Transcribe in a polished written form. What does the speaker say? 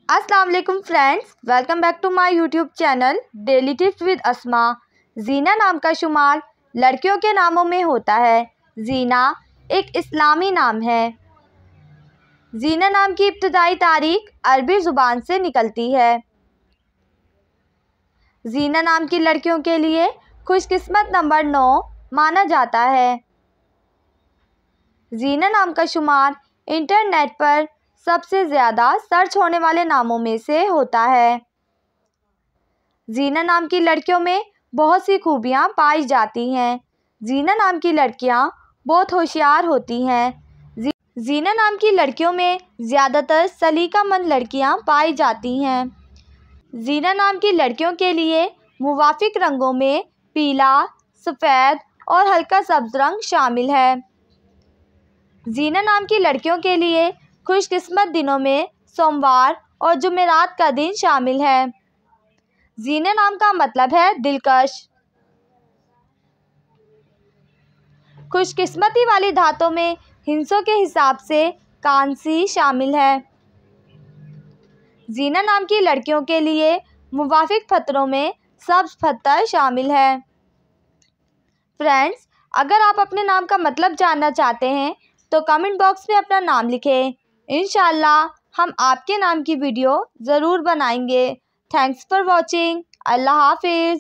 अस्सलाम वालेकुम friends, welcome back to my YouTube channel daily tips with Asma. जीना नाम का शुमार लड़कियों के नामों में होता है। जीना एक इस्लामी नाम है। जीना नाम की इब्तिदाई तारीख अरबी ज़ुबान से निकलती है। जीना नाम की लड़कियों के लिए खुशकिस्मत नंबर 9 माना जाता है। जीना नाम का शुमार इंटरनेट पर सबसे ज़्यादा सर्च होने वाले नामों में से होता है। जीना नाम की लड़कियों में बहुत सी खूबियाँ पाई जाती हैं। जीना नाम की लड़कियाँ बहुत होशियार होती हैं। जीना नाम की लड़कियों में ज़्यादातर सलीकामंद लड़कियाँ पाई जाती हैं। जीना नाम की लड़कियों के लिए मुवाफिक रंगों में पीला, सफ़ेद और हल्का सब्ज़ रंग शामिल है। जीना नाम की लड़कियों के लिए खुशकिस्मत दिनों में सोमवार और जुमेरात का दिन शामिल है। जीना नाम का मतलब है दिलकश। खुशकिस्मती वाली धातों में हिंसों के हिसाब से कांसी शामिल है। जीना नाम की लड़कियों के लिए मुवाफिक पत्थरों में सब्ज़ पत्थर शामिल है। फ्रेंड्स, अगर आप अपने नाम का मतलब जानना चाहते हैं तो कमेंट बॉक्स में अपना नाम लिखें। इंशाल्लाह हम आपके नाम की वीडियो ज़रूर बनाएंगे। Thanks for watching. अल्लाह हाफिज़।